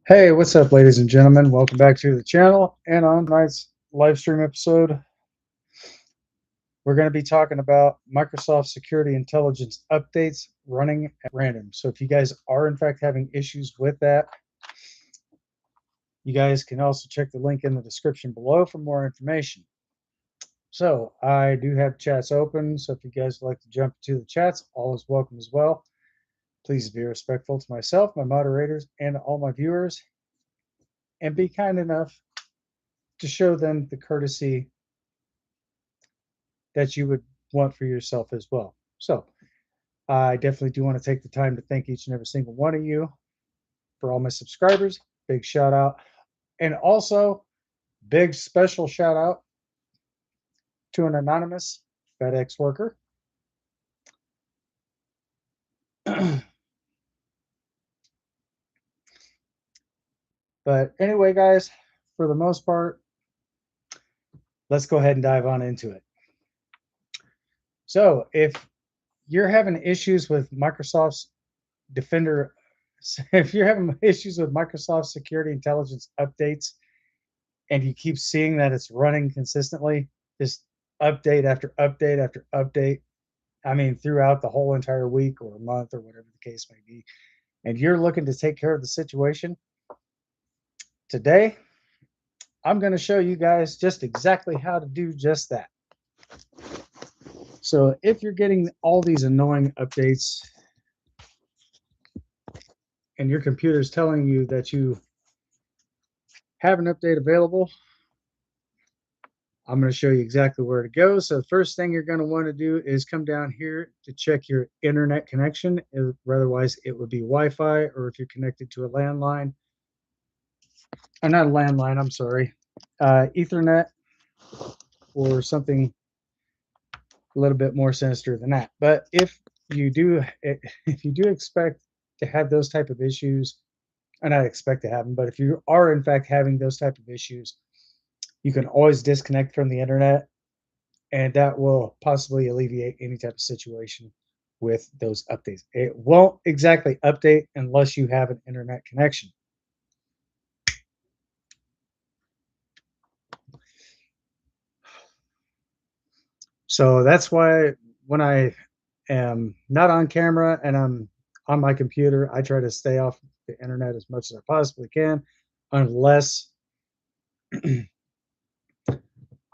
Hey, what's up, ladies and gentlemen? Welcome back to the channel. And on tonight's live stream episode, we're going to be talking about Microsoft Security Intelligence updates running at random. So if you guys are in fact having issues with that, you guys can also check the link in the description below for more information. So I do have chats open. So if you guys would like to jump to the chats, all is welcome as well. Please be respectful to myself, my moderators, and all my viewers, and be kind enough to show them the courtesy that you would want for yourself as well. So I definitely do want to take the time to thank each and every single one of you. For all my subscribers, big shout out. And also, big special shout out to an anonymous FedEx worker. But anyway, guys, for the most part, let's go ahead and dive on into it. So if you're having issues with Microsoft's Defender, if you're having issues with Microsoft Security Intelligence updates and you keep seeing that it's running consistently, just update after update after update, I mean, throughout the whole entire week or month or whatever the case may be, and you're looking to take care of the situation, today, I'm going to show you guys just exactly how to do just that. So if you're getting all these annoying updates and your computer's telling you that you have an update available, I'm going to show you exactly where to go. So the first thing you're going to want to do is come down here to check your internet connection. Otherwise, it would be Wi-Fi, or if you're connected to a landline, or not a landline, I'm sorry, Ethernet, or something a little bit more sinister than that. But if you do expect to have those type of issues, or not expect to have them, but if you are in fact having those type of issues, you can always disconnect from the internet, and that will possibly alleviate any type of situation with those updates. It won't exactly update unless you have an internet connection. So that's why when I am not on camera and I'm on my computer, I try to stay off the internet as much as I possibly can, unless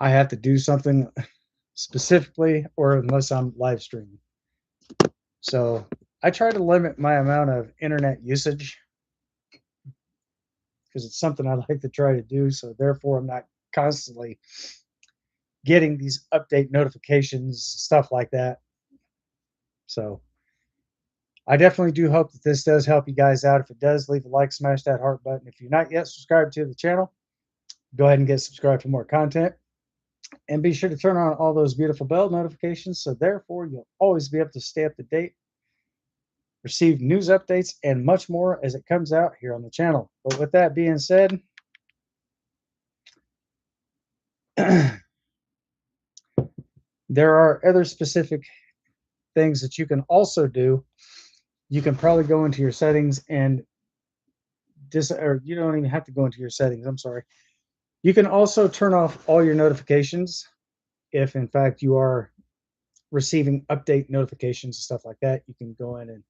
I have to do something specifically or unless I'm live streaming. So I try to limit my amount of internet usage because it's something I like to try to do. So therefore, I'm not constantly getting these update notifications, stuff like that. So I definitely do hope that this does help you guys out. If it does, leave a like, smash that heart button. If you're not yet subscribed to the channel, go ahead and get subscribed for more content. And be sure to turn on all those beautiful bell notifications, so therefore you'll always be able to stay up to date, receive news updates, and much more as it comes out here on the channel. But with that being said, there are other specific things that you can also do. You can probably go into your settings and or you don't even have to go into your settings. I'm sorry. You can also turn off all your notifications if in fact you are receiving update notifications and stuff like that. You can go in and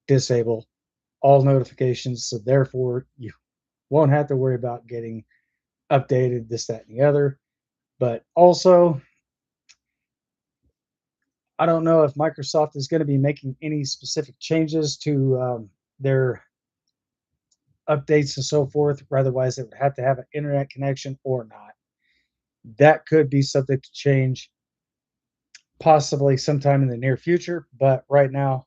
disable all notifications, so therefore you won't have to worry about getting updated, this, that, and the other. But also, I don't know if Microsoft is going to be making any specific changes to their updates and so forth. Otherwise, it would have to have an internet connection or not. That could be subject to change possibly sometime in the near future, but right now,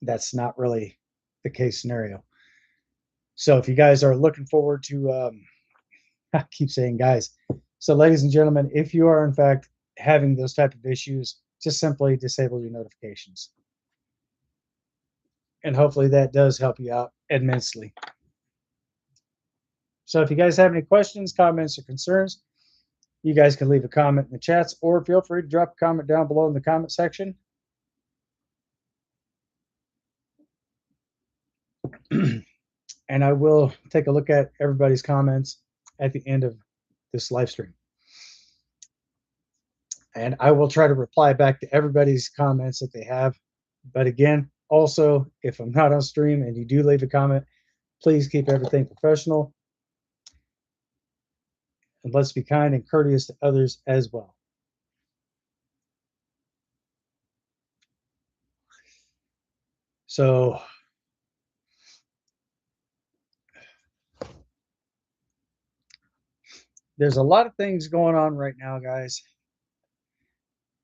that's not really the case scenario. So if you guys are looking forward to, I keep saying guys. So ladies and gentlemen, if you are in fact having those type of issues, just simply disable your notifications. And hopefully that does help you out immensely. So if you guys have any questions, comments, or concerns, you guys can leave a comment in the chats, or feel free to drop a comment down below in the comment section. And I will take a look at everybody's comments at the end of this live stream. And I will try to reply back to everybody's comments that they have. But again, also, if I'm not on stream and you do leave a comment, please keep everything professional. And let's be kind and courteous to others as well. So there's a lot of things going on right now, guys.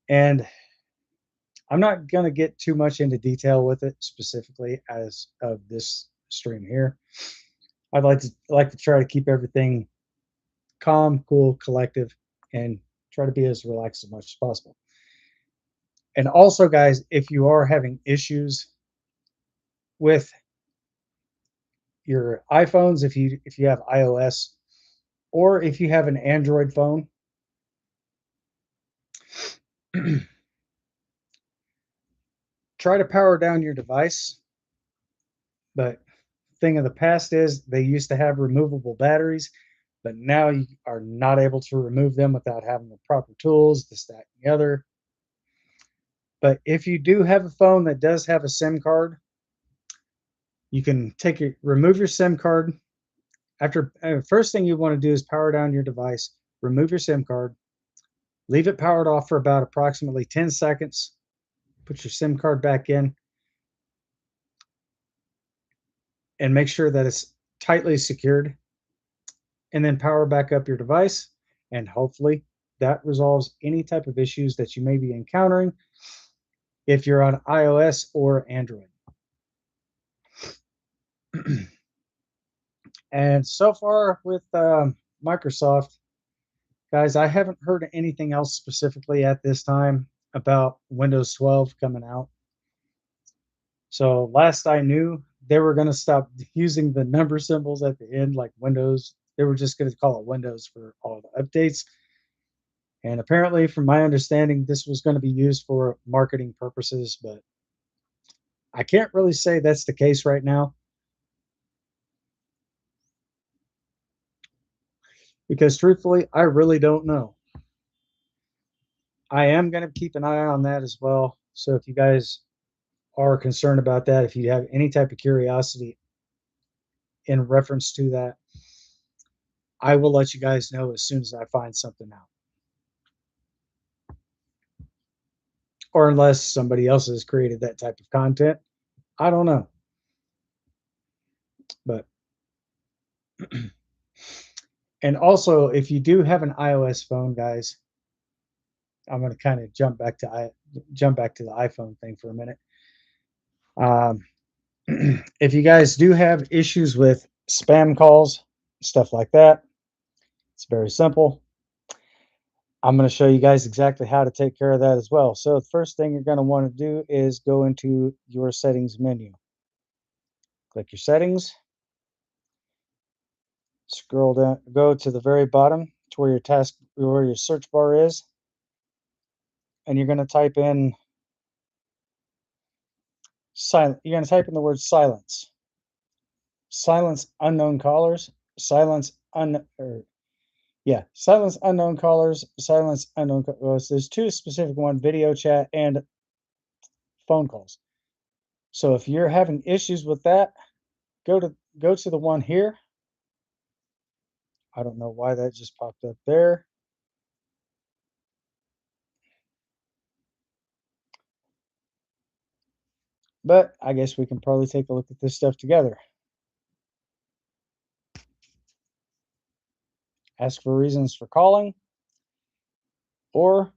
And I'm not going to get too much into detail with it specifically as of this stream here. I'd like to try to keep everything calm, cool, collective, and try to be as relaxed as much as possible. And also, guys, if you are having issues with your iPhones, if you have iOS, or if you have an Android phone, try to power down your device. But thing of the past is they used to have removable batteries, but now you are not able to remove them without having the proper tools, this, that, and the other. But if you do have a phone that does have a SIM card, you can remove your SIM card. After first thing you want to do is power down your device, remove your SIM card, leave it powered off for about approximately 10 seconds, put your SIM card back in, and make sure that it's tightly secured, and then power back up your device, and hopefully that resolves any type of issues that you may be encountering if you're on iOS or Android. And so far with Microsoft, guys, I haven't heard anything else specifically at this time about Windows 12 coming out. So last I knew, they were going to stop using the number symbols at the end like Windows. They were just going to call it Windows for all the updates. And apparently, from my understanding, this was going to be used for marketing purposes, but I can't really say that's the case right now. Because truthfully, I really don't know. I am going to keep an eye on that as well. So if you guys are concerned about that, if you have any type of curiosity in reference to that, I will let you guys know as soon as I find something out. Or unless somebody else has created that type of content. I don't know. But and also if you do have an iOS phone, guys, I'm going to kind of jump back to the iPhone thing for a minute. If you guys do have issues with spam calls, stuff like that, it's very simple. I'm going to show you guys exactly how to take care of that as well. So the first thing you're going to want to do is go into your settings menu. Click your settings. Scroll down, go to the very bottom to where your search bar is, and you're going to type in silent. You're going to type in the word silence. Silence unknown callers. Silence silence unknown callers. Silence unknown. So there's two specific ones: video chat and phone calls. So if you're having issues with that, go to the one here. I don't know why that just popped up there. But I guess we can probably take a look at this stuff together. Ask for reasons for calling. Or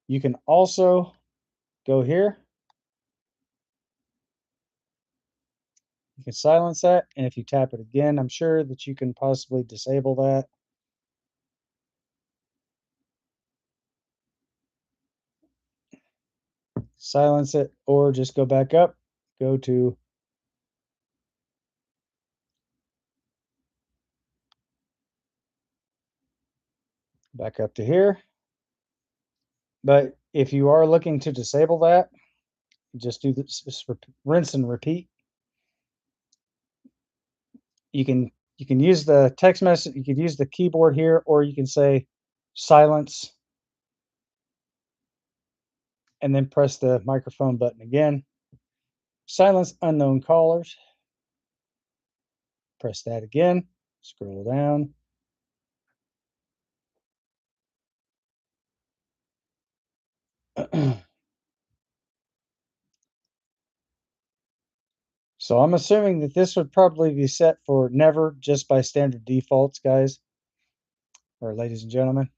you can also go here. You can silence that. And if you tap it again, I'm sure that you can possibly disable that. Silence it, or just go back up, go to back up to here. But if you are looking to disable that, just do this, rinse and repeat. you can use the text message, you could use the keyboard here, or you can say silence and then press the microphone button again. Silence unknown callers. Press that again. Scroll down. So I'm assuming that this would probably be set for never just by standard defaults, guys, or ladies and gentlemen.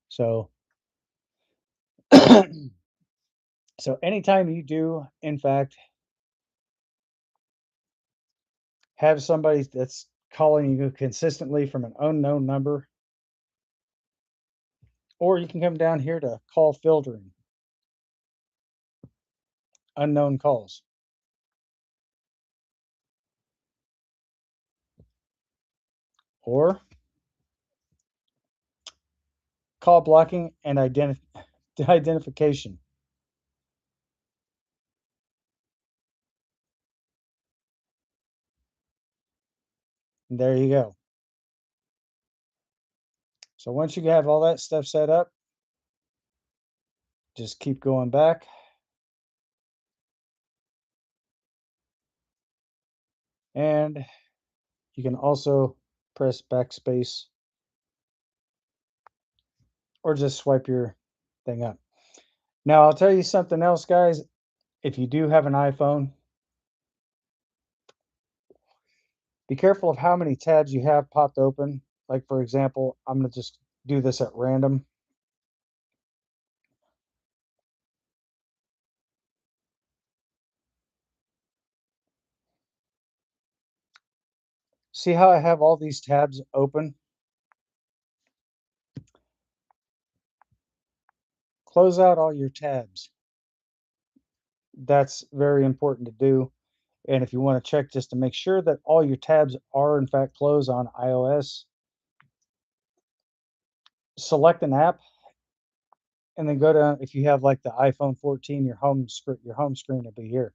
So, so anytime you do, in fact, have somebody that's calling you consistently from an unknown number, or you can come down here to call filtering, unknown calls, or call blocking and identification. And there you go. So once you have all that stuff set up, just keep going back. And you can also press backspace or just swipe your thing up. Now, I'll tell you something else, guys. If you do have an iPhone, be careful of how many tabs you have popped open. Like, for example, I'm going to just do this at random. See how I have all these tabs open? Close out all your tabs. That's very important to do. And if you want to check just to make sure that all your tabs are in fact closed on iOS, select an app and then go down. If you have like the iPhone 14, your home screen will be here.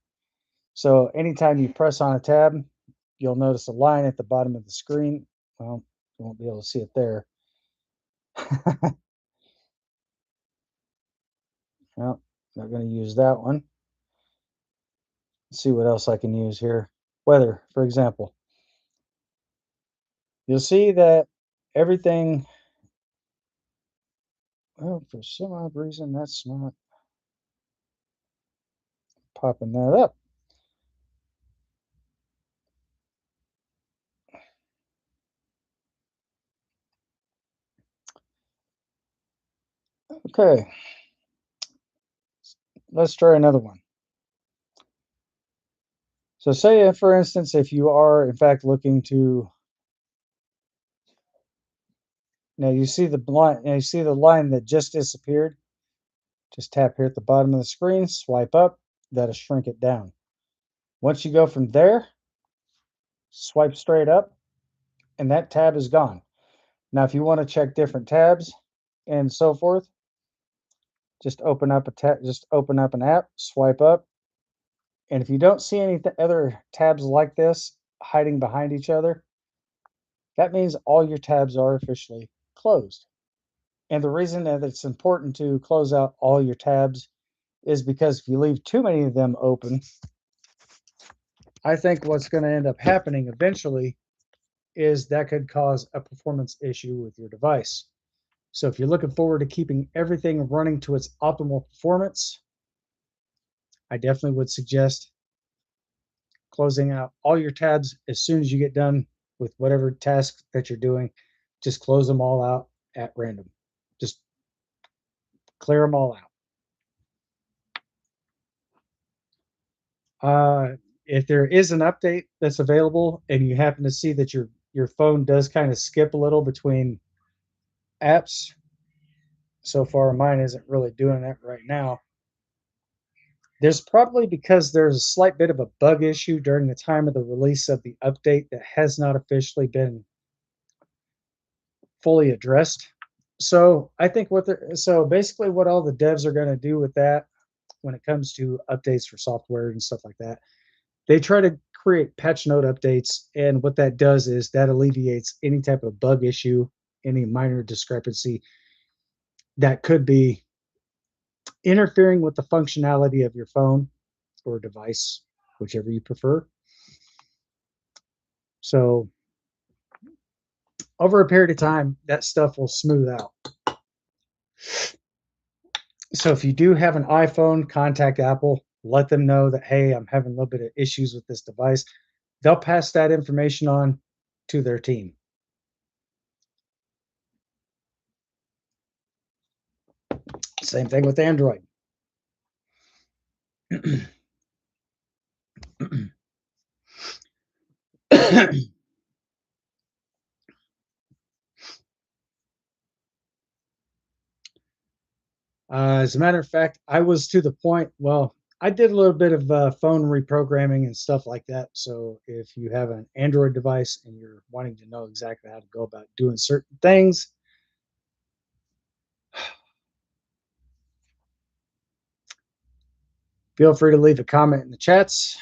So anytime you press on a tab, you'll notice a line at the bottom of the screen. Well, you won't be able to see it there. No, not going to use that one. Let's see what else I can use here. Weather, for example. You'll see that everything, well, for some odd reason, that's not popping that up. Okay, let's try another one. So say, for instance, if you are in fact looking to, now you see the line, now you see the line that just disappeared. Just tap here at the bottom of the screen, swipe up, that'll shrink it down. Once you go from there, swipe straight up, and that tab is gone. Now, if you want to check different tabs and so forth, just open up a tab, just open up an app, swipe up, and if you don't see any other tabs like this hiding behind each other, that means all your tabs are officially closed. And the reason that it's important to close out all your tabs is because if you leave too many of them open, I think what's going to end up happening eventually is that could cause a performance issue with your device. So if you're looking forward to keeping everything running to its optimal performance, I definitely would suggest closing out all your tabs as soon as you get done with whatever task that you're doing. Just close them all out at random. Just clear them all out. If there is an update that's available and you happen to see that your phone does kind of skip a little between apps, so far mine isn't really doing that right now. There's probably because there's a slight bit of a bug issue during the time of the release of the update that has not officially been fully addressed. So I think so basically what all the devs are going to do with that when it comes to updates for software and stuff like that, they try to create patch note updates. And what that does is that alleviates any type of bug issue, any minor discrepancy that could be interfering with the functionality of your phone or device, whichever you prefer. So over a period of time, that stuff will smooth out. So if you do have an iPhone, contact Apple, let them know that, hey, I'm having a little bit of issues with this device. They'll pass that information on to their team. Same thing with Android. As a matter of fact, I was to the point, well, I did a little bit of phone reprogramming and stuff like that. So if you have an Android device and you're wanting to know exactly how to go about doing certain things, feel free to leave a comment in the chats.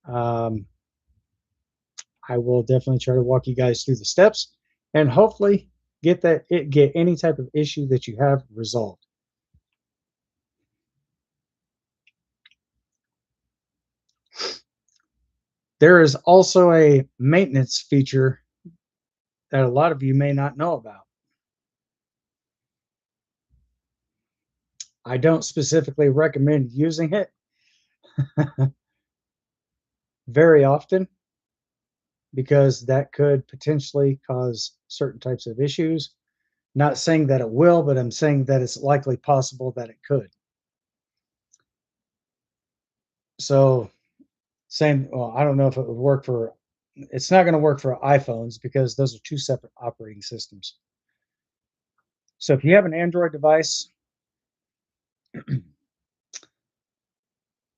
Um, I will definitely try to walk you guys through the steps and hopefully get any type of issue that you have resolved. There is also a maintenance feature that a lot of you may not know about. I don't specifically recommend using it very often because that could potentially cause certain types of issues. Not saying that it will, but I'm saying that it's likely possible that it could. So, same, well, I don't know if it would work for, it's not going to work for iPhones because those are two separate operating systems. So, if you have an Android device,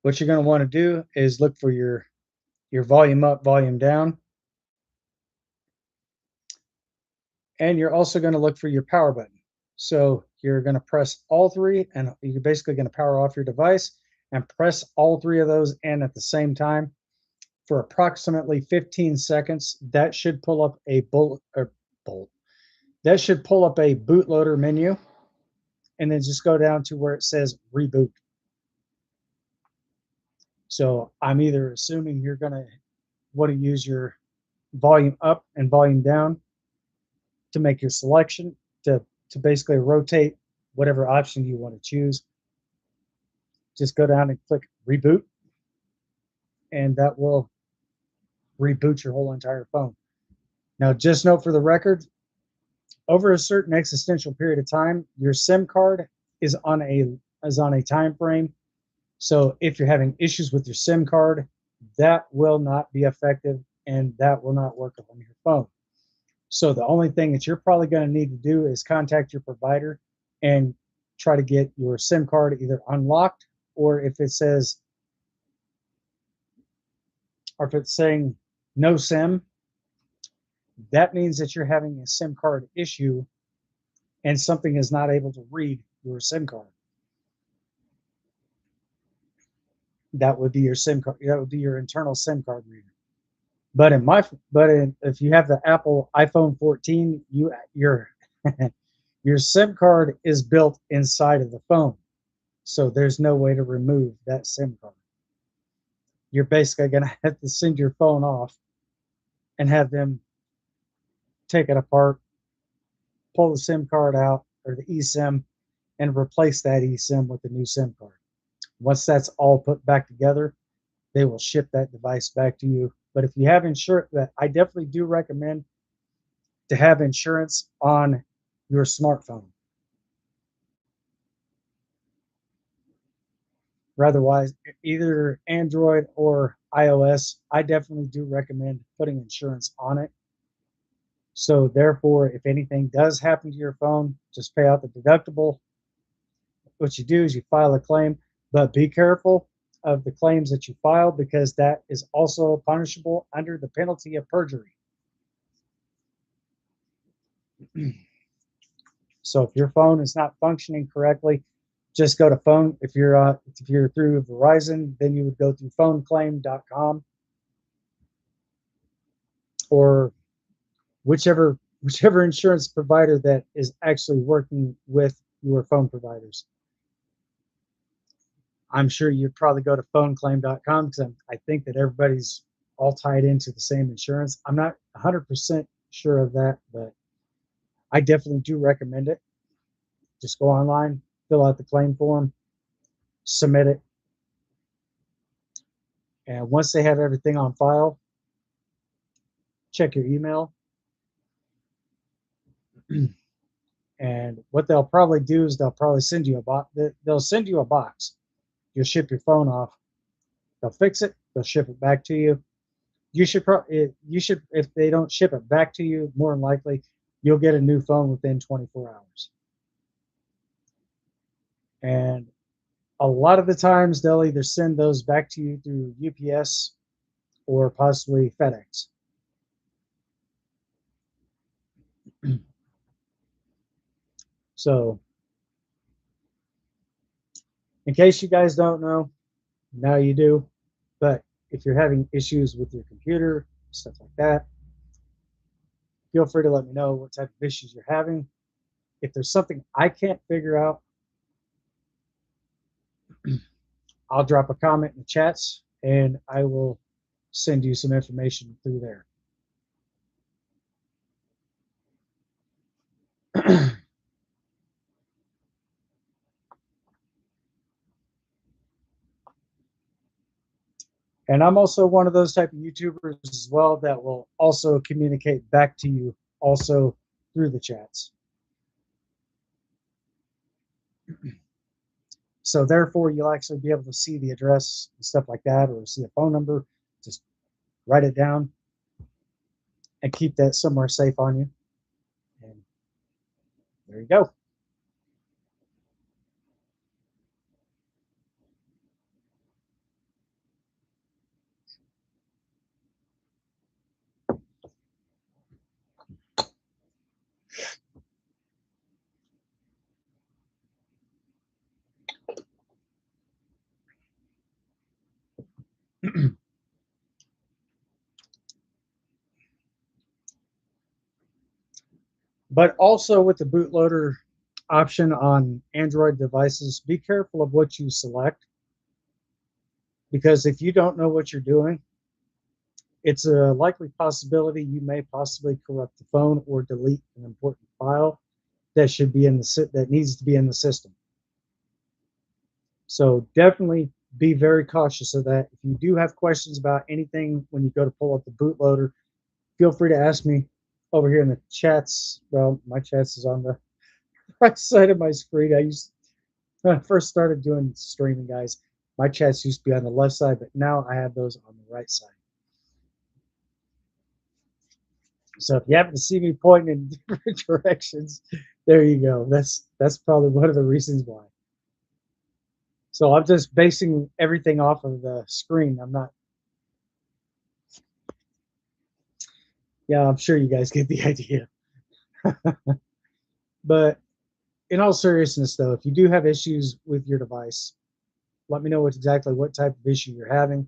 what you're going to want to do is look for your volume up, volume down. And you're also going to look for your power button. So you're going to press all three, and you're basically going to power off your device and press all three of those in at the same time for approximately 15 seconds. That should pull up a that should pull up a bootloader menu, and then just go down to where it says reboot. So I'm either assuming you're going to want to use your volume up and volume down to make your selection to basically rotate whatever option you want to choose. Just go down and click reboot, and that will reboot your whole entire phone. Now, just note for the record, over a certain existential period of time, your SIM card is on a time frame. So if you're having issues with your SIM card, that will not be effective and that will not work on your phone. So the only thing that you're probably going to need to do is contact your provider and try to get your SIM card either unlocked, or if it says, or if it's saying no SIM, that means that you're having a SIM card issue and something is not able to read your SIM card. That would be your SIM card. That would be your internal SIM card reader. But if you have the Apple iPhone 14, your your SIM card is built inside of the phone, so there's no way to remove that SIM card. You're basically going to have to send your phone off and have them take it apart, pull the SIM card out or the eSIM, and replace that eSIM with a new SIM card. Once that's all put back together, they will ship that device back to you. But if you have insurance, that I definitely do recommend to have insurance on your smartphone. Otherwise, either Android or iOS, I definitely do recommend putting insurance on it. So therefore, if anything does happen to your phone, just pay out the deductible. What you do is you file a claim, but be careful of the claims that you file because that is also punishable under the penalty of perjury. So if your phone is not functioning correctly, just go to phone. If you're through Verizon, then you would go through phoneclaim.com or whichever insurance provider that is actually working with your phone providers. I'm sure you'd probably go to phoneclaim.com because I think that everybody's all tied into the same insurance. I'm not 100% sure of that, but I definitely do recommend it. Just go online, fill out the claim form, submit it, and once they have everything on file, check your email. And what they'll probably do is they'll probably send you a box. They'll send you a box. You'll ship your phone off. They'll fix it. They'll ship it back to you. If they don't ship it back to you, more than likely you'll get a new phone within 24 hours. And a lot of the times they'll either send those back to you through UPS or possibly FedEx. So, in case you guys don't know, now you do. But if you're having issues with your computer, stuff like that, feel free to let me know what type of issues you're having. If there's something I can't figure out, I'll drop a comment in the chats and I will send you some information through there. And I'm also one of those type of YouTubers as well that will also communicate back to you also through the chats. So therefore, you'll actually be able to see the address and stuff like that, or see a phone number. Just write it down and keep that somewhere safe on you. And there you go. But also with the bootloader option on Android devices, be careful of what you select, because if you don't know what you're doing, it's a likely possibility you may possibly corrupt the phone or delete an important file that should be in that needs to be in the system. So definitely be very cautious of that. If you do have questions about anything when you go to pull up the bootloader, feel free to ask me over here in the chats. Well, my chats is on the right side of my screen. When I first started doing streaming, guys, my chats used to be on the left side, but now I have those on the right side. So if you happen to see me pointing in different directions, there you go. That's probably one of the reasons why. So I'm just basing everything off of the screen. I'm not. Yeah, I'm sure you guys get the idea. But in all seriousness, though, if you do have issues with your device, let me know exactly what type of issue you're having,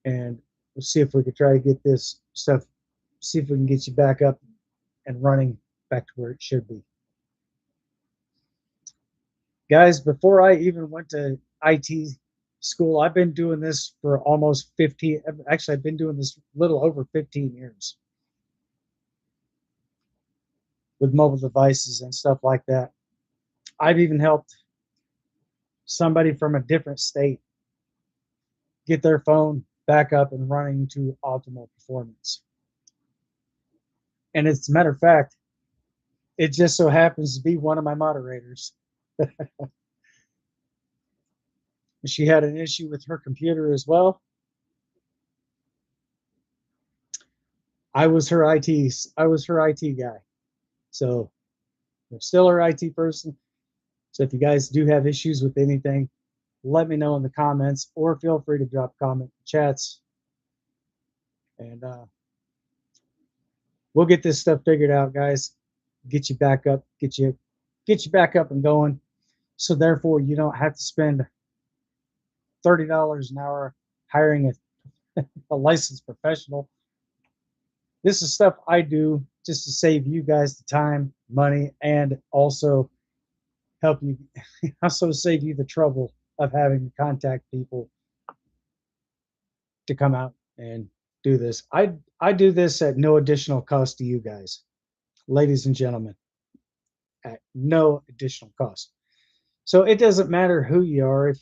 and we'll see if we can try to get this stuff, see if we can get you back up and running back to where it should be. Guys, before I even went to IT school, I've been doing this for almost 15, actually, I've been doing this a little over 15 years with mobile devices and stuff like that. I've even helped somebody from a different state get their phone back up and running to optimal performance. And as a matter of fact, it just so happens to be one of my moderators. She had an issue with her computer as well. I was her IT guy. So I'm still her IT person. So if you guys do have issues with anything, let me know in the comments, or feel free to drop comment chats, and we'll get this stuff figured out, guys. Get you back up, get you back up and going. So therefore, you don't have to spend $30 an hour hiring a licensed professional This is stuff I do just to save you guys the time, money, and also help you, also save you the trouble of having to contact people to come out and do this. I do this at no additional cost to you guys, ladies and gentlemen, at no additional cost. So it doesn't matter who you are.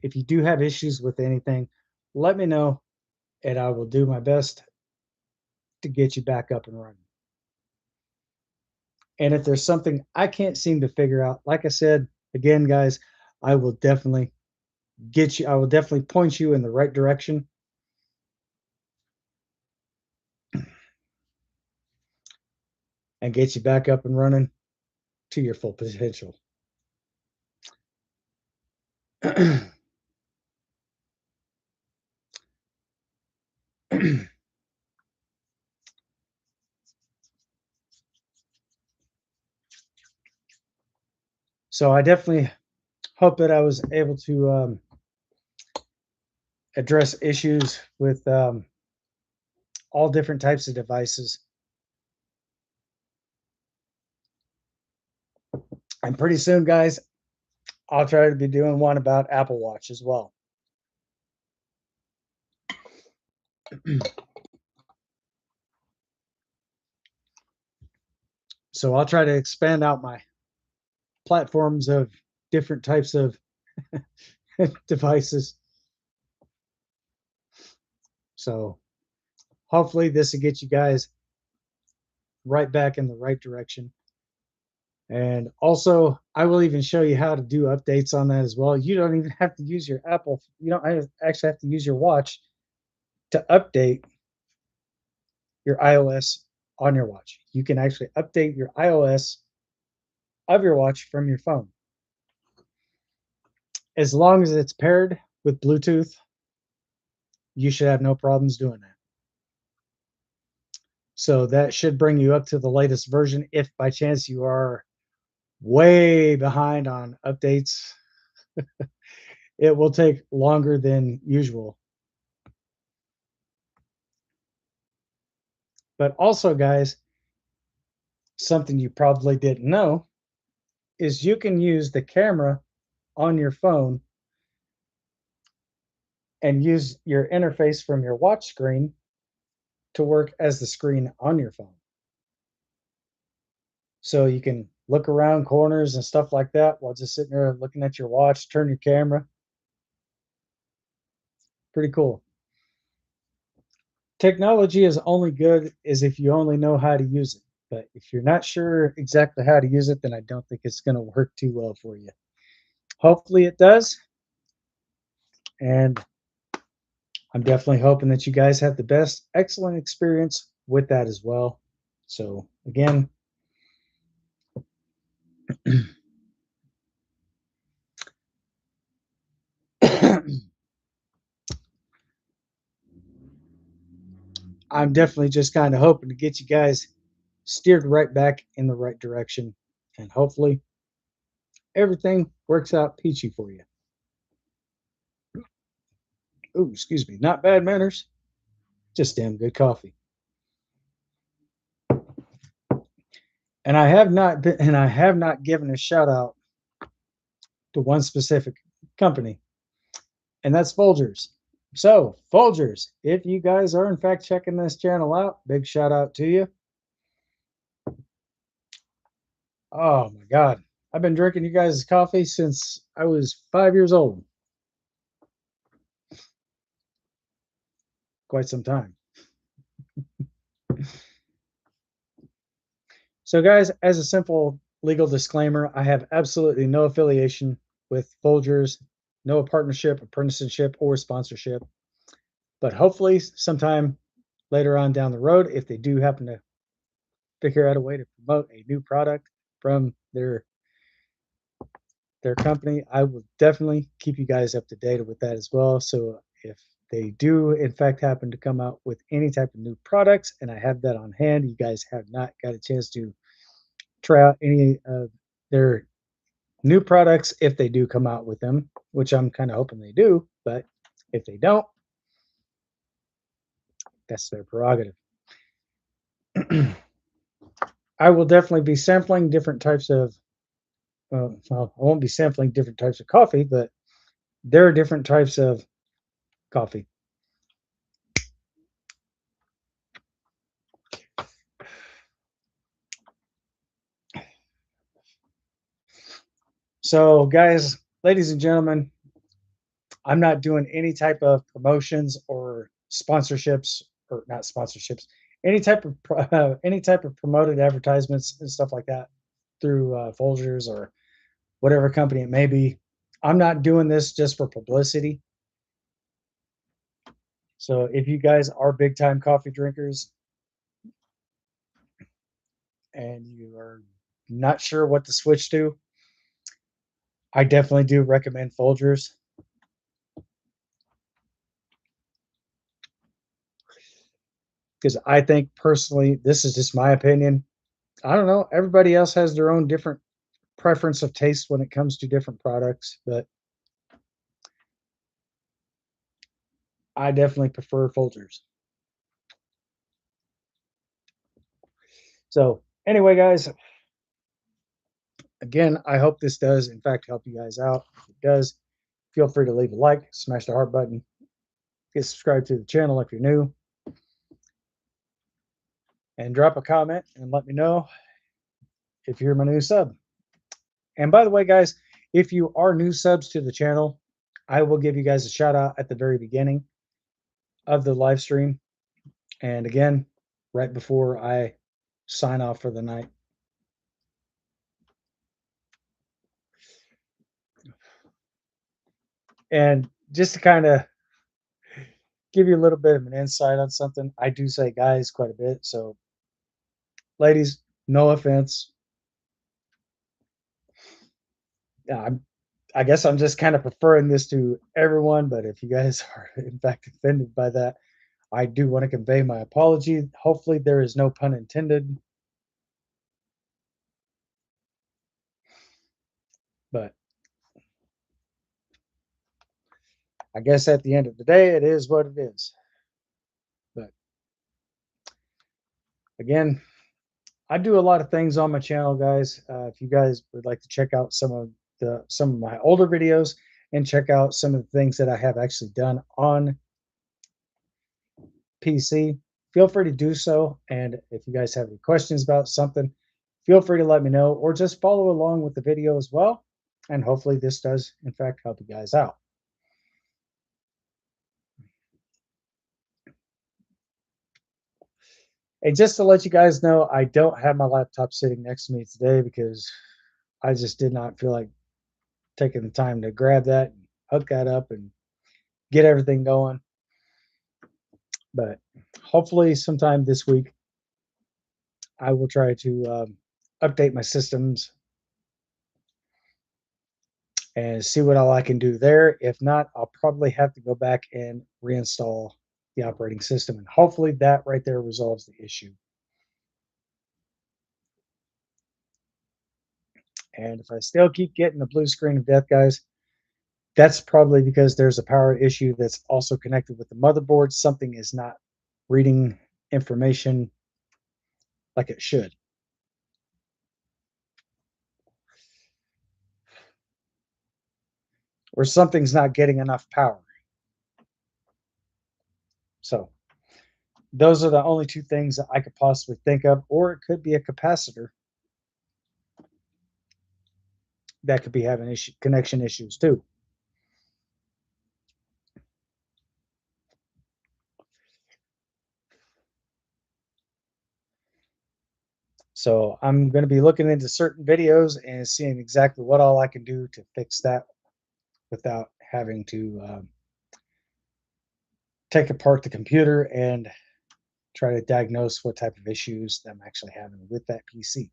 If you do have issues with anything, let me know and I will do my best to get you back up and running. And if there's something I can't seem to figure out, like I said, again, guys, I will definitely I will definitely point you in the right direction and get you back up and running to your full potential. So I definitely hope that I was able to address issues with all different types of devices. And pretty soon, guys, I'll try to be doing one about Apple Watch as well. So I'll try to expand out my platforms of different types of devices. So hopefully this will get you guys right back in the right direction. And also, I will even show you how to do updates on that as well. You don't even have to use your Apple. You don't actually have to use your watch to update your iOS on your watch. You can actually update your iOS of your watch from your phone. As long as it's paired with Bluetooth, you should have no problems doing that. So that should bring you up to the latest version. If by chance you are way behind on updates, it will take longer than usual. But also, guys, something you probably didn't know is you can use the camera on your phone and use your interface from your watch screen to work as the screen on your phone. So you can look around corners and stuff like that while just sitting there looking at your watch, turn your camera. Pretty cool. Technology is only good as if you only know how to use it. But if you're not sure exactly how to use it, then I don't think it's going to work too well for you. Hopefully it does. And I'm definitely hoping that you guys have the best, excellent experience with that as well. So again, I'm definitely just kind of hoping to get you guys steered right back in the right direction. And hopefully everything works out peachy for you. Oh, excuse me. Not bad manners, just damn good coffee. And I have not given a shout out to one specific company, and that's Folgers. So, Folgers, if you guys are in fact checking this channel out, big shout out to you. Oh my God. I've been drinking you guys' coffee since I was 5 years old. Quite some time. So, guys, as a simple legal disclaimer, I have absolutely no affiliation with Folgers, no partnership, apprenticeship, or sponsorship. But hopefully, sometime later on down the road, if they do happen to figure out a way to promote a new product from their company, I will definitely keep you guys up to date with that as well. So if they do in fact happen to come out with any type of new products and I have that on hand, you guys have not got a chance to try out any of their new products if they do come out with them, which I'm kind of hoping they do, but if they don't, that's their prerogative. I will definitely be sampling different types of, well, I won't be sampling different types of coffee, but there are different types of coffee. So, guys, ladies and gentlemen, I'm not doing any type of promotions or sponsorships, or not sponsorships, any type of promoted advertisements and stuff like that through Folgers or whatever company it may be. I'm not doing this just for publicity. So if you guys are big time coffee drinkers and you are not sure what to switch to, I definitely do recommend Folgers because I think personally, this is just my opinion. I don't know. Everybody else has their own different preference of taste when it comes to different products, but I definitely prefer Folgers. So, anyway, guys, again, I hope this does, in fact, help you guys out. If it does, feel free to leave a like, smash the heart button, get subscribed to the channel if you're new, and drop a comment and let me know if you're my new sub. And by the way, guys, if you are new subs to the channel, I will give you guys a shout out at the very beginning of the live stream. And again, right before I sign off for the night. And just to kind of give you a little bit of an insight on something, I do say guys quite a bit. So, ladies, no offense. I'm, I guess I'm just kind of preferring this to everyone. But if you guys are in fact offended by that, I do want to convey my apology. Hopefully, there is no pun intended. But I guess at the end of the day, it is what it is. But again, I do a lot of things on my channel, guys. If you guys would like to check out some of my older videos and check out some of the things that I have actually done on PC, feel free to do so. And if you guys have any questions about something, feel free to let me know or just follow along with the video as well. And hopefully, this does, in fact, help you guys out. And just to let you guys know, I don't have my laptop sitting next to me today because I just did not feel like taking the time to grab that and hook that up and get everything going. But hopefully, sometime this week, I will try to update my systems and see what all I can do there. If not, I'll probably have to go back and reinstall the operating system. And hopefully, that right there resolves the issue. And if I still keep getting the blue screen of death, guys, that's probably because there's a power issue that's also connected with the motherboard. Something is not reading information like it should. Or something's not getting enough power. So those are the only two things that I could possibly think of, or it could be a capacitor that could be having connection issues too. So I'm going to be looking into certain videos and seeing exactly what all I can do to fix that without having to take apart the computer and try to diagnose what type of issues I'm actually having with that PC.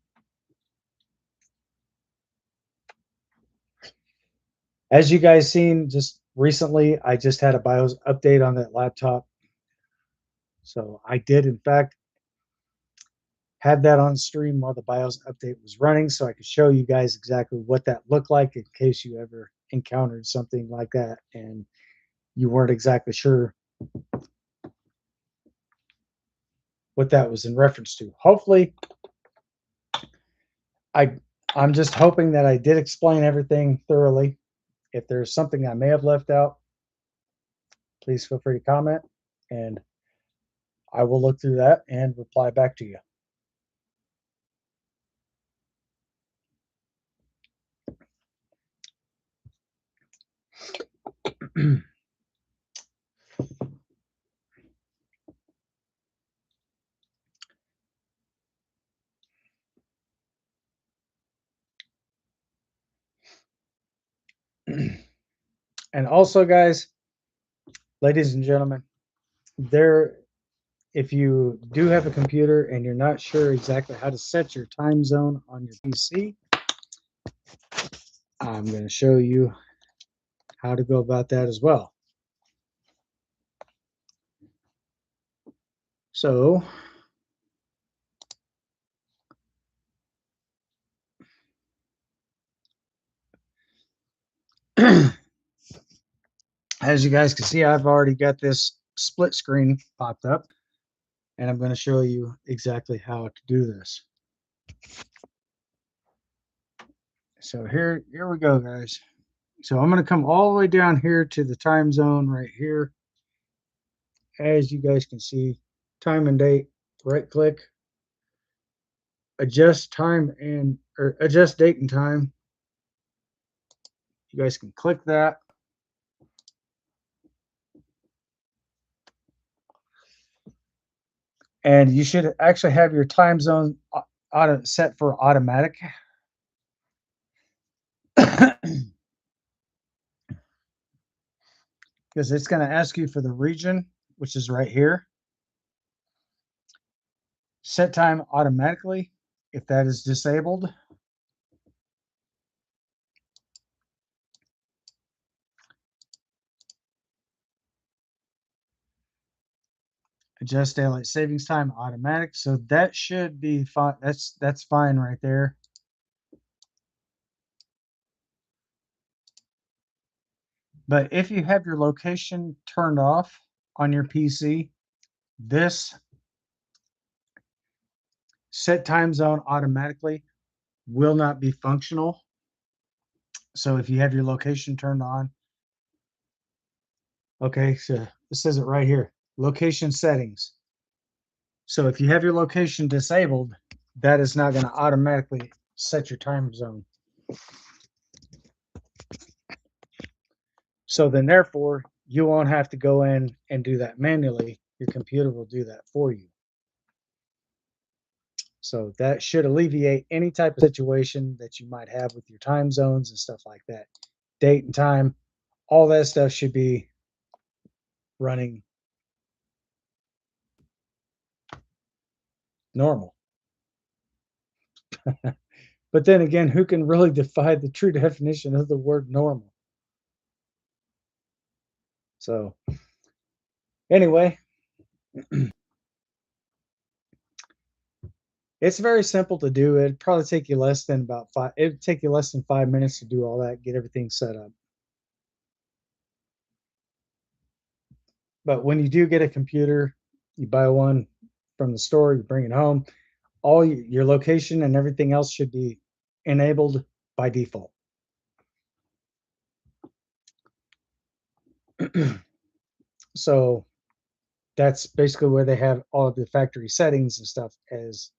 As you guys seen just recently, I just had a BIOS update on that laptop. So I did, in fact, have that on stream while the BIOS update was running so I could show you guys exactly what that looked like in case you ever encountered something like that and you weren't exactly sure what that was in reference to. Hopefully, I I'm just hoping that I did explain everything thoroughly. If there's something I may have left out, please feel free to comment, and I will look through that and reply back to you. And also, guys, ladies and gentlemen, there if you do have a computer and you're not sure exactly how to set your time zone on your PC, I'm going to show you how to go about that as well. So, as you guys can see, I've already got this split screen popped up, and I'm going to show you exactly how to do this. So here we go, guys. So I'm going to come all the way down here to the time zone right here. As you guys can see, time and date, right click, adjust time and or adjust date and time. You guys can click that. And you should actually have your time zone set for automatic. Because it's going to ask you for the region, which is right here. Set time automatically if that is disabled. Adjust daylight savings time automatic. So that should be fine. That's fine right there. But if you have your location turned off on your PC, this set time zone automatically will not be functional. So if you have your location turned on, okay, so it says it right here, location settings. So if you have your location disabled, that is not going to automatically set your time zone. So then therefore, you won't have to go in and do that manually. Your computer will do that for you. So that should alleviate any type of situation that you might have with your time zones and stuff like that. Date and time, all that stuff should be running normal. But then again, who can really define the true definition of the word normal? So anyway, it's very simple to do. It'd probably take you less than it'd take you less than 5 minutes to do all that, get everything set up. But when you do get a computer, you buy one from the store, you bring it home, all your location and everything else should be enabled by default. So that's basically where they have all of the factory settings and stuff as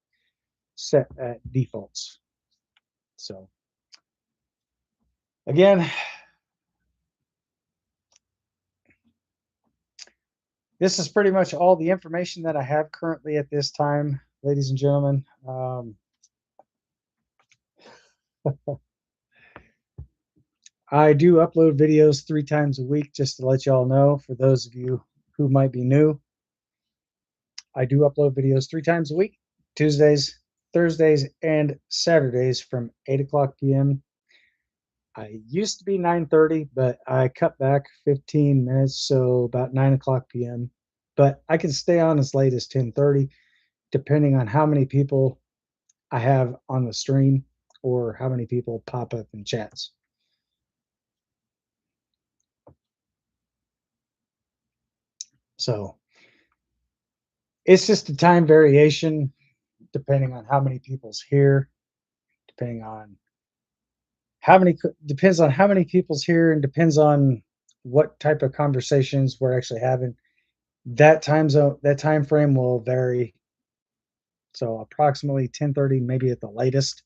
set at defaults. So again, this is pretty much all the information that I have currently at this time, ladies and gentlemen. I do upload videos 3 times a week, just to let y'all know, for those of you who might be new. I do upload videos 3 times a week, Tuesdays, Thursdays, and Saturdays from 8 o'clock p.m. I used to be 9:30, but I cut back 15 minutes, so about 9 o'clock p.m. But I can stay on as late as 10:30, depending on how many people I have on the stream or how many people pop up in chats. So It's just a time variation depending on how many people's here, depending on depends on how many people's here and depends on what type of conversations we're actually having. That time frame will vary. So approximately 10:30, maybe at the latest.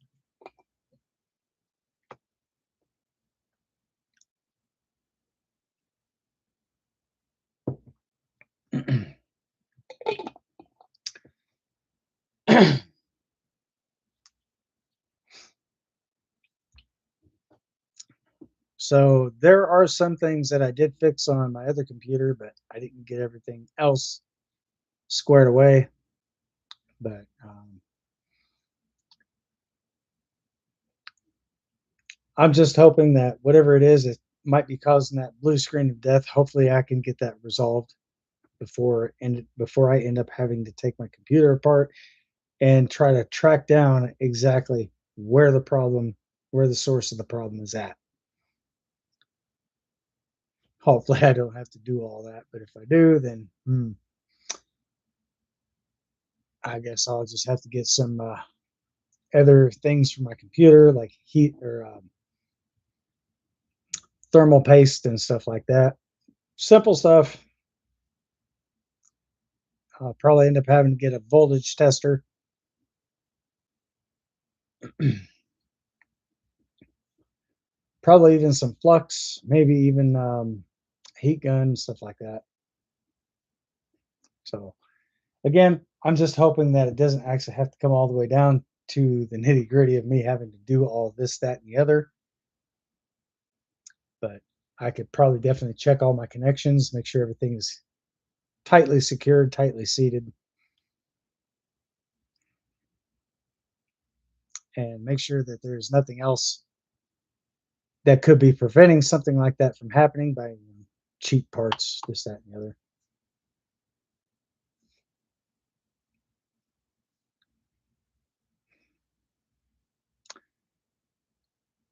So there are some things that I did fix on my other computer, but I didn't get everything else squared away. But I'm just hoping that whatever it is, it might be causing that blue screen of death. Hopefully, I can get that resolved before I end up having to take my computer apart and try to track down exactly where the source of the problem is at. Hopefully, I don't have to do all that. But if I do, then I guess I'll just have to get some other things for my computer, like heat or thermal paste and stuff like that. Simple stuff. I'll probably end up having to get a voltage tester. Probably even some flux, maybe even heat gun, stuff like that. So again, I'm just hoping that it doesn't actually have to come all the way down to the nitty gritty of me having to do all this, that, and the other. But I could probably definitely check all my connections, make sure everything is tightly secured, tightly seated, and make sure that there's nothing else that could be preventing something like that from happening by cheap parts, this, that, and the other.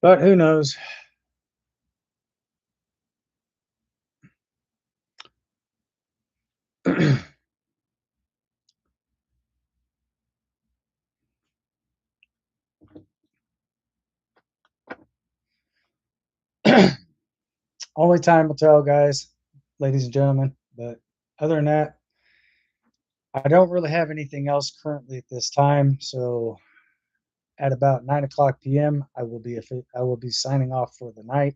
But who knows? Only time will tell, guys, ladies and gentlemen. But other than that, I don't really have anything else currently at this time. So at about 9 o'clock p.m., I will be signing off for the night.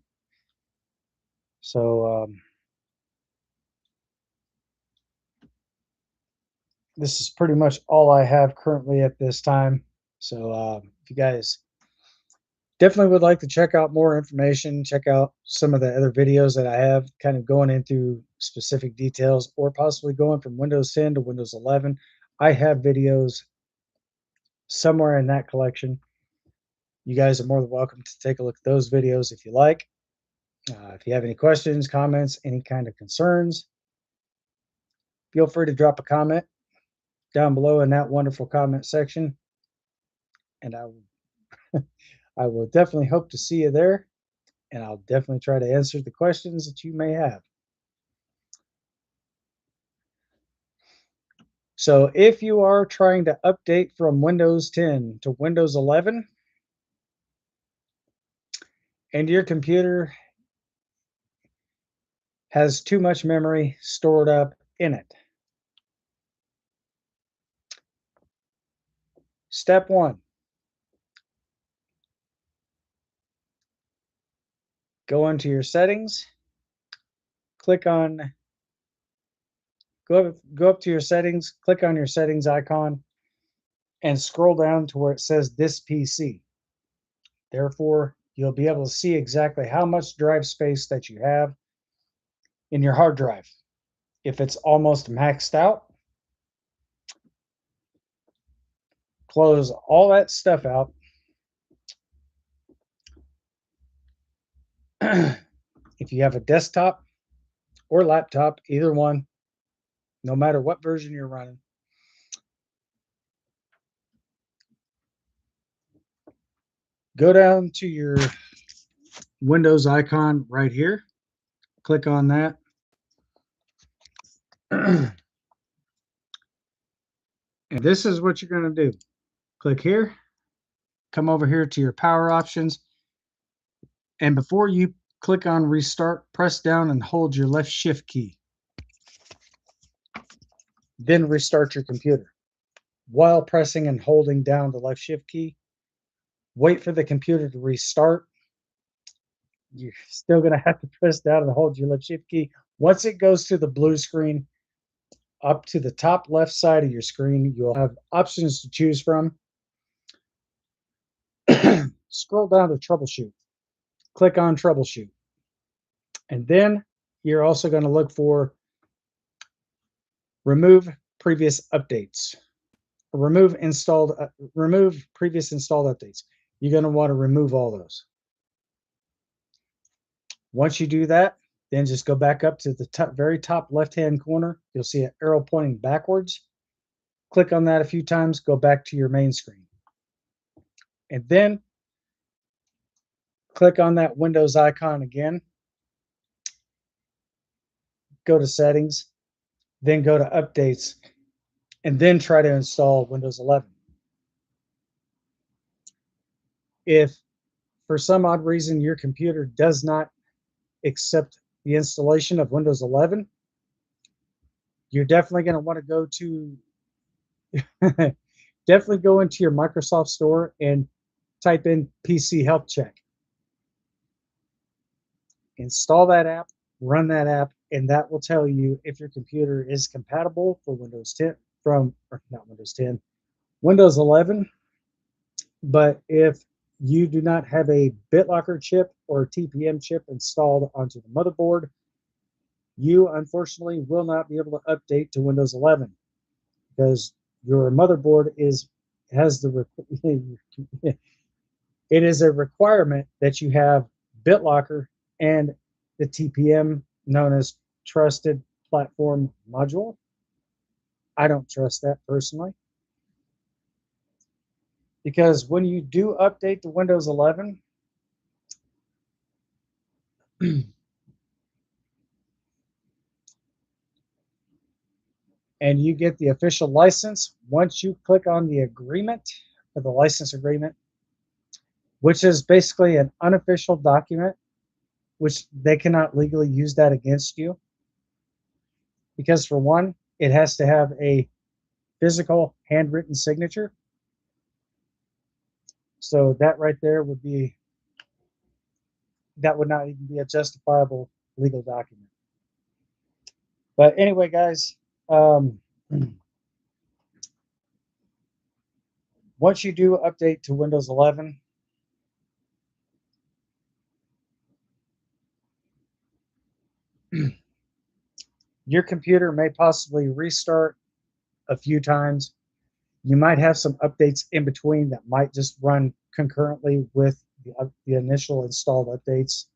So this is pretty much all I have currently at this time. So if you guys definitely would like to check out more information, check out some of the other videos that I have kind of going into specific details or possibly going from Windows 10 to Windows 11. I have videos somewhere in that collection. You guys are more than welcome to take a look at those videos if you like. If you have any questions, comments, any kind of concerns, feel free to drop a comment down below in that wonderful comment section. And I will definitely hope to see you there. And I'll definitely try to answer the questions that you may have. So if you are trying to update from Windows 10 to Windows 11 and your computer has too much memory stored up in it, step one, go into your settings, click on, go up to your settings, click on your settings icon, and scroll down to where it says this PC. Therefore, you'll be able to see exactly how much drive space that you have in your hard drive. If it's almost maxed out, close all that stuff out. If you have a desktop or laptop, either one, no matter what version you're running, go down to your Windows icon right here, click on that. And this is what you're going to do. Click here, come over here to your power options. And before you click on restart, press down and hold your left shift key. Then restart your computer. While pressing and holding down the left shift key, wait for the computer to restart. You're still going to have to press down and hold your left shift key. Once it goes to the blue screen, up to the top left side of your screen, you'll have options to choose from. Scroll down to troubleshoot. Click on troubleshoot. And then you're also going to look for remove previous updates. Remove previous installed updates. You're going to want to remove all those. Once you do that, then just go back up to the very top left-hand corner. You'll see an arrow pointing backwards. Click on that a few times, go back to your main screen. And then click on that Windows icon again. Go to settings, then go to updates, and then try to install Windows 11. If for some odd reason your computer does not accept the installation of Windows 11, you're definitely going to want to go to definitely go into your Microsoft Store and type in PC Health Check. Install that app, run that app, and that will tell you if your computer is compatible for Windows 10 not Windows 10, Windows 11. But if you do not have a BitLocker chip or TPM chip installed onto the motherboard, you unfortunately will not be able to update to Windows 11 because your motherboard has the it is a requirement that you have BitLocker and the TPM, known as Trusted Platform Module. I don't trust that personally, because when you do update to Windows 11, and you get the official license, once you click on the agreement, or the license agreement, which is basically an unofficial document, which they cannot legally use that against you. Because for one, it has to have a physical handwritten signature. So that right there would not even be a justifiable legal document. But anyway, guys, once you do update to Windows 11, your computer may possibly restart a few times. You might have some updates in between that might just run concurrently with the initial installed updates.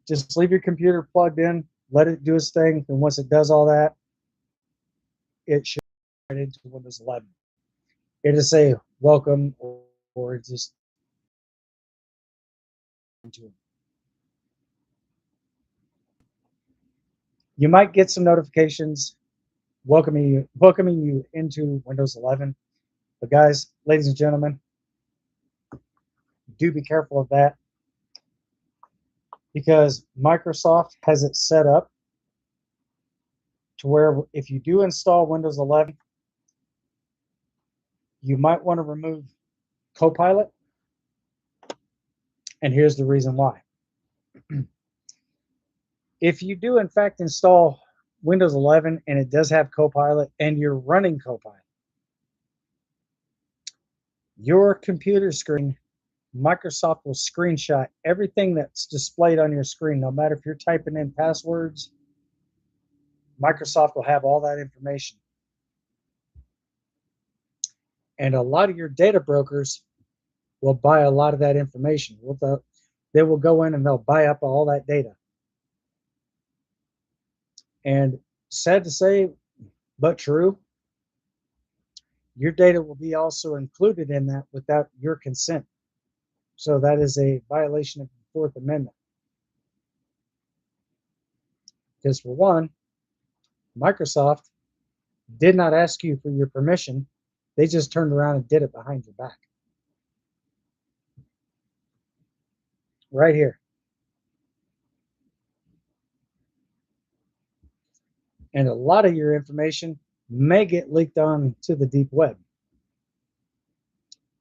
Just leave your computer plugged in, let it do its thing, and once it does all that, it should get into Windows 11. It'll say welcome, or just into it. You might get some notifications welcoming you into Windows 11. But guys, ladies and gentlemen, do be careful of that, because Microsoft has it set up to where if you do install Windows 11, you might want to remove Copilot. And here's the reason why. If you do, in fact, install Windows 11 and it does have Copilot and you're running Copilot, your computer screen, Microsoft will screenshot everything that's displayed on your screen. No matter if you're typing in passwords, Microsoft will have all that information. And a lot of your data brokers will buy a lot of that information. They will go in and they'll buy up all that data. And sad to say, but true, your data will be also included in that without your consent. So that is a violation of the Fourth Amendment. Because for one, Microsoft did not ask you for your permission. They just turned around and did it behind your back. Right here. And a lot of your information may get leaked on to the deep web.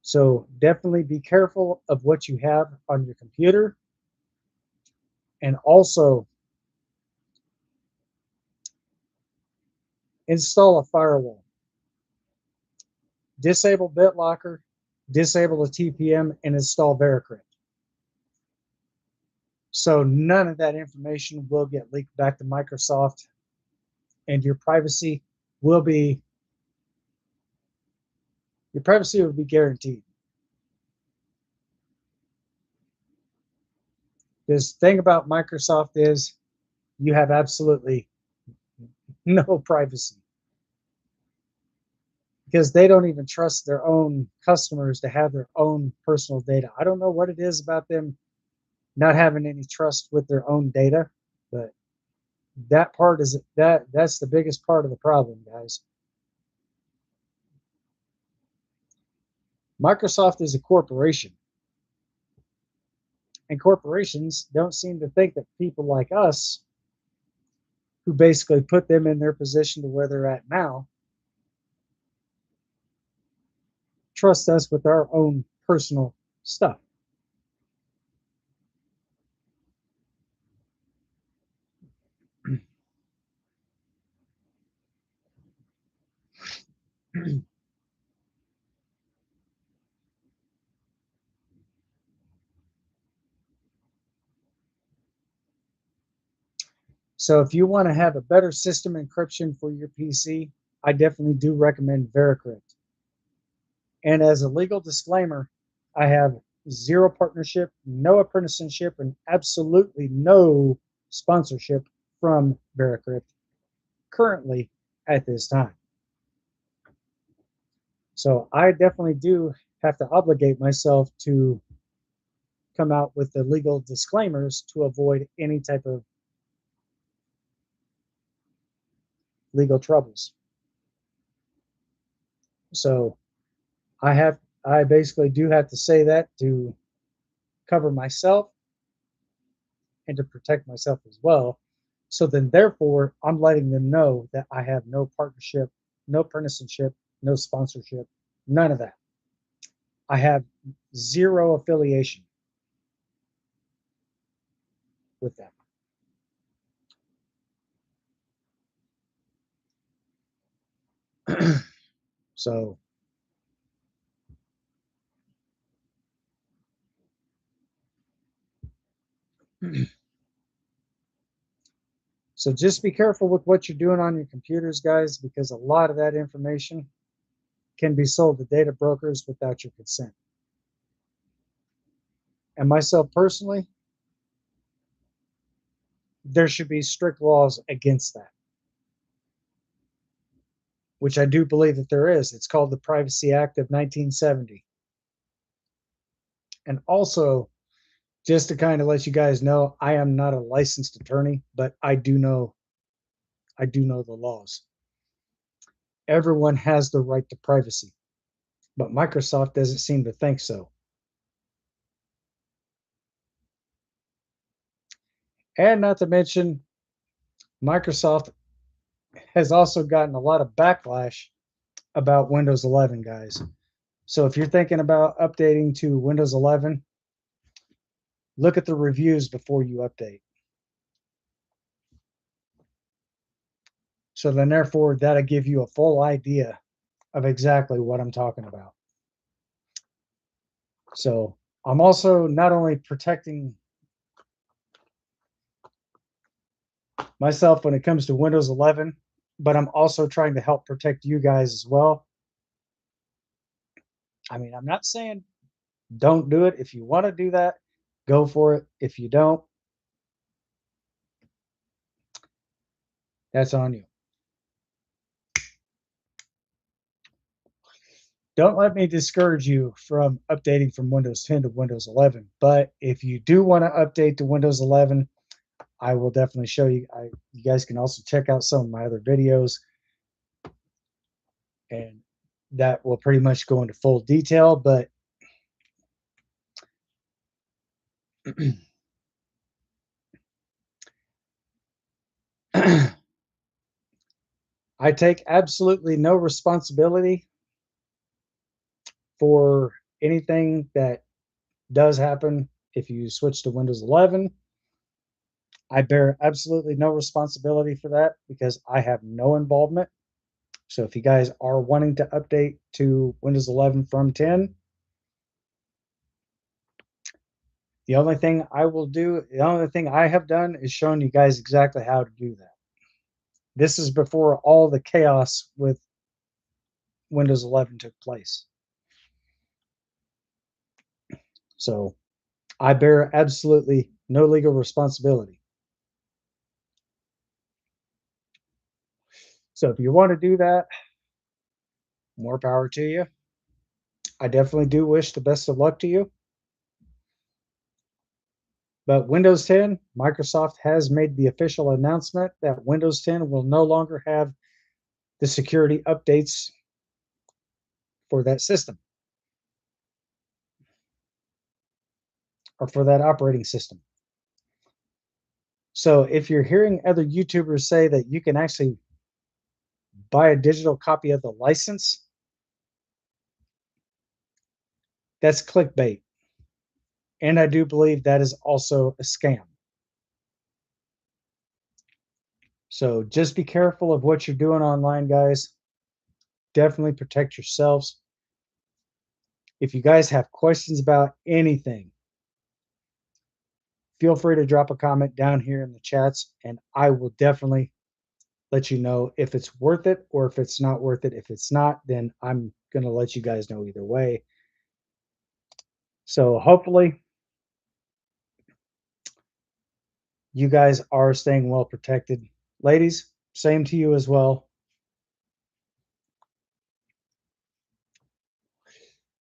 So definitely be careful of what you have on your computer. And also install a firewall. Disable BitLocker, disable the TPM, and install Veracrypt. So none of that information will get leaked back to Microsoft, and your privacy will be guaranteed. This thing about Microsoft is you have absolutely no privacy because they don't even trust their own customers to have their own personal data. I don't know what it is about them not having any trust with their own data, but that's the biggest part of the problem, guys. Microsoft is a corporation, and corporations don't seem to think that people like us, who basically put them in their position to where they're at now, trust us with our own personal stuff. So if you want to have a better system encryption for your PC, I definitely do recommend Veracrypt. And as a legal disclaimer, I have zero partnership, no apprenticeship, and absolutely no sponsorship from Veracrypt currently at this time. So I definitely do have to obligate myself to come out with the legal disclaimers to avoid any type of legal troubles. So I basically do have to say that to cover myself and to protect myself as well. So then therefore I'm letting them know that I have no partnership, no apprenticeship, no sponsorship, none of that. I have zero affiliation with them. So so just be careful with what you're doing on your computers, guys, because a lot of that information can be sold to data brokers without your consent. And myself personally, there should be strict laws against that, which I do believe that there is. It's called the Privacy Act of 1970. And also, just to kind of let you guys know, I am not a licensed attorney, but I do know the laws. Everyone has the right to privacy, but Microsoft doesn't seem to think so. And not to mention, Microsoft has also gotten a lot of backlash about Windows 11, guys. So if you're thinking about updating to Windows 11, look at the reviews before you update. So then therefore that'll give you a full idea of exactly what I'm talking about. So I'm also not only protecting myself when it comes to Windows 11, but I'm also trying to help protect you guys as well. I mean, I'm not saying don't do it. If you want to do that, go for it. If you don't, that's on you. Don't let me discourage you from updating from Windows 10 to Windows 11. But if you do want to update to Windows 11, I will definitely show you. You guys can also check out some of my other videos. And that will pretty much go into full detail, but I take absolutely no responsibility for anything that does happen if you switch to Windows 11. I bear absolutely no responsibility for that because I have no involvement. So if you guys are wanting to update to Windows 11 from 10, the only thing I have done is shown you guys exactly how to do that. This is before all the chaos with Windows 11 took place. So I bear absolutely no legal responsibility. So if you want to do that, more power to you. I definitely do wish the best of luck to you. But Windows 10, Microsoft has made the official announcement that Windows 10 will no longer have the security updates for that system or for that operating system. So if you're hearing other YouTubers say that you can actually buy a digital copy of the license, that's clickbait. And I do believe that is also a scam. So just be careful of what you're doing online, guys. Definitely protect yourselves. If you guys have questions about anything, feel free to drop a comment down here in the chats, and I will definitely let you know if it's worth it or if it's not worth it. If it's not, then I'm going to let you guys know either way. So hopefully you guys are staying well protected. Ladies, same to you as well.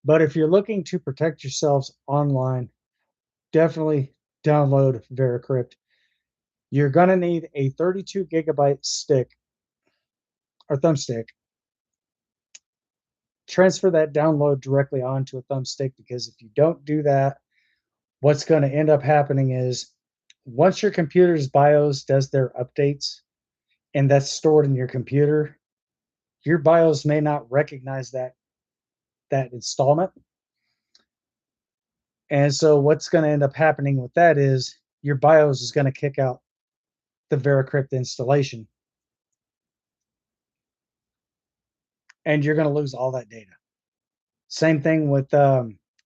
But if you're looking to protect yourselves online, definitely download VeraCrypt. You're going to need a 32 gigabyte stick or thumbstick. Transfer that download directly onto a thumbstick because if you don't do that, what's going to end up happening is once your computer's BIOS does their updates and that's stored in your computer, your BIOS may not recognize that installment. And so what's going to end up happening with that is your BIOS is going to kick out the VeraCrypt installation and you're going to lose all that data. Same thing with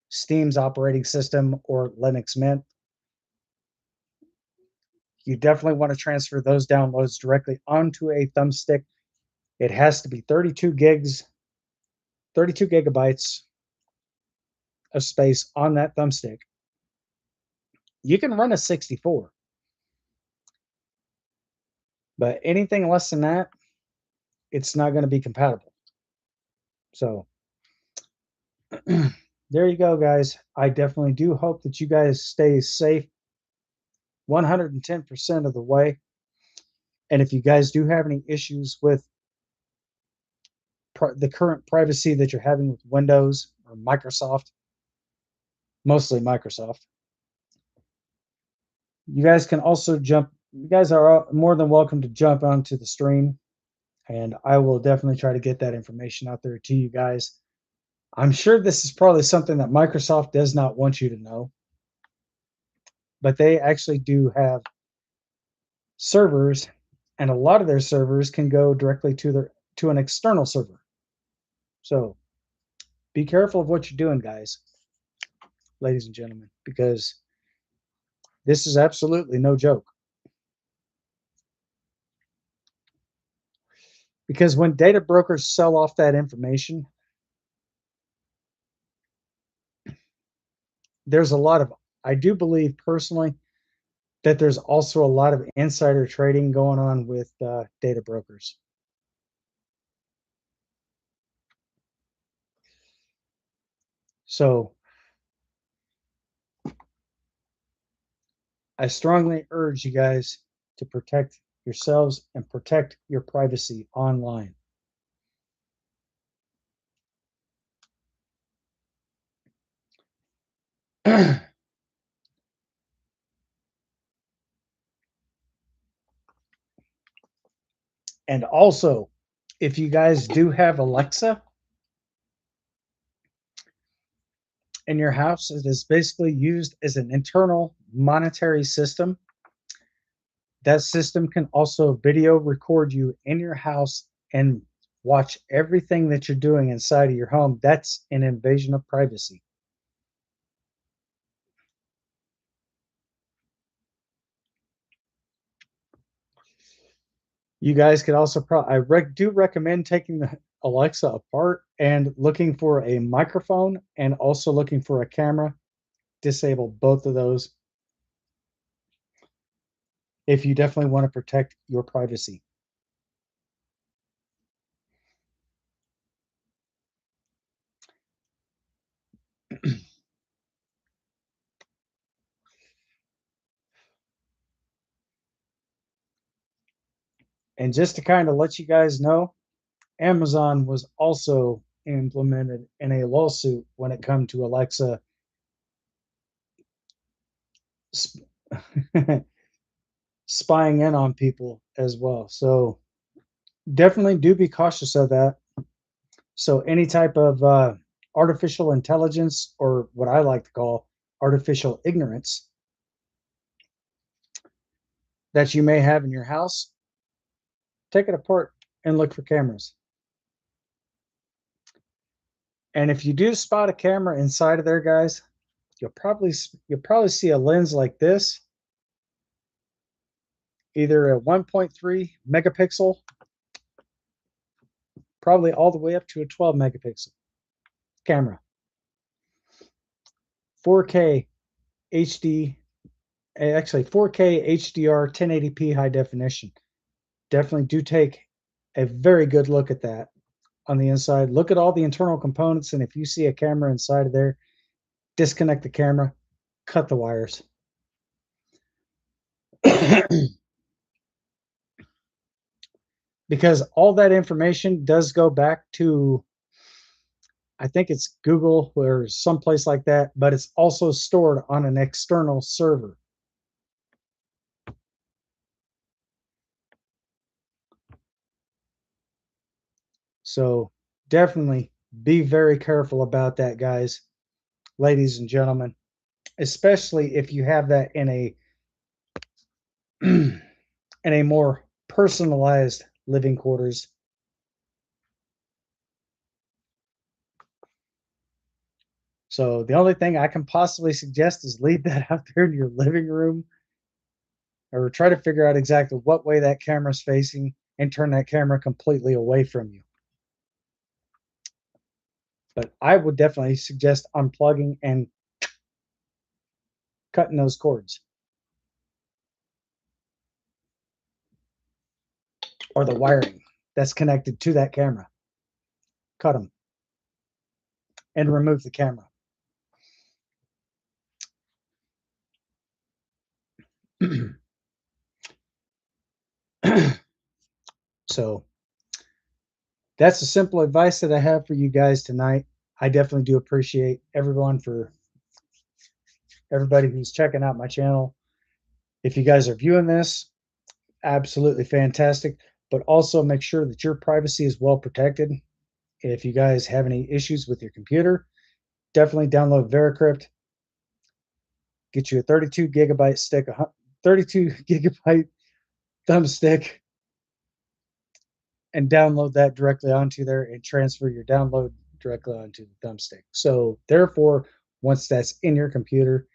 Steam's operating system or Linux Mint. You definitely want to transfer those downloads directly onto a thumbstick. It has to be 32 gigs, 32 gigabytes of space on that thumbstick. You can run a 64, but anything less than that, it's not going to be compatible. So there you go, guys. I definitely do hope that you guys stay safe 110% of the way. And if you guys do have any issues with the current privacy that you're having with Windows or Microsoft, mostly Microsoft, you guys can also you guys are more than welcome to jump onto the stream, and I will definitely try to get that information out there to you guys. I'm sure this is probably something that Microsoft does not want you to know, but they actually do have servers, and a lot of their servers can go directly to an external server. So be careful of what you're doing, guys, ladies and gentlemen, because this is absolutely no joke. Because when data brokers sell off that information, there's a lot of, I do believe personally that there's also a lot of insider trading going on with data brokers. So I strongly urge you guys to protect yourselves and protect your privacy online. And also, if you guys do have Alexa in your house, it is basically used as an internal monetary system. That system can also video record you in your house and watch everything that you're doing inside of your home. That's an invasion of privacy. You guys could also do recommend taking the Alexa apart and looking for a microphone and also looking for a camera. Disable both of those if you definitely want to protect your privacy. And just to kind of let you guys know, Amazon was also implemented in a lawsuit when it comes to Alexa spying in on people as well. So definitely do be cautious of that. So any type of artificial intelligence, or what I like to call artificial ignorance, that you may have in your house, take it apart and look for cameras. And if you do spot a camera inside of there, guys, you'll probably see a lens like this, either a 1.3 megapixel, probably all the way up to a 12 megapixel camera, 4K HD, actually 4K HDR 1080p high definition. Definitely do take a very good look at that on the inside. Look at all the internal components, and if you see a camera inside of there, disconnect the camera, cut the wires. Because all that information does go back to, I think it's Google or someplace like that, but it's also stored on an external server. So definitely be very careful about that, guys, ladies and gentlemen, especially if you have that in a in a more personalized living quarters. So the only thing I can possibly suggest is leave that out there in your living room, or try to figure out exactly what way that camera's facing and turn that camera completely away from you. But I would definitely suggest unplugging and cutting those cords, or the wiring that's connected to that camera. Cut them and remove the camera. So that's the simple advice that I have for you guys tonight. I definitely do appreciate everybody who's checking out my channel. If you guys are viewing this, absolutely fantastic. But also make sure that your privacy is well protected. If you guys have any issues with your computer, definitely download Veracrypt. Get you a 32 gigabyte stick, a 32 gigabyte thumbstick, and download that directly onto there and transfer your download directly onto the thumbstick. So therefore, once that's in your computer,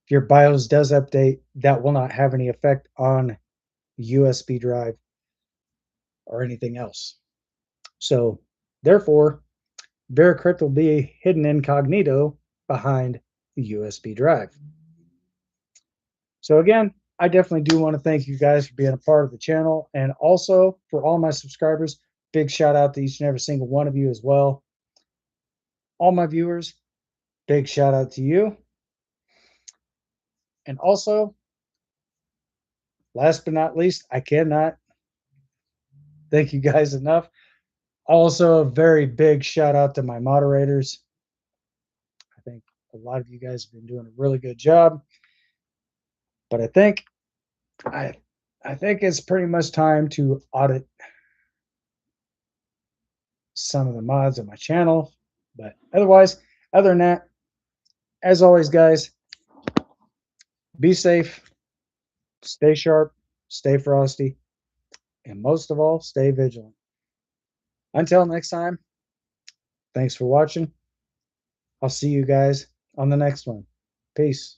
if your BIOS does update, that will not have any effect on USB drive or anything else. So therefore, Veracrypt will be hidden incognito behind the USB drive. So again, I definitely do want to thank you guys for being a part of the channel, and also for all my subscribers, big shout out to each and every single one of you as well. All my viewers, big shout out to you. And also, last but not least, I cannot thank you guys enough. Also, a very big shout out to my moderators. I think A lot of you guys have been doing a really good job, but I I think it's pretty much time to audit some of the mods on my channel. But otherwise, other than that, as always, guys, be safe, stay sharp, stay frosty, and most of all, stay vigilant. Until next time, thanks for watching. I'll see you guys on the next one. Peace.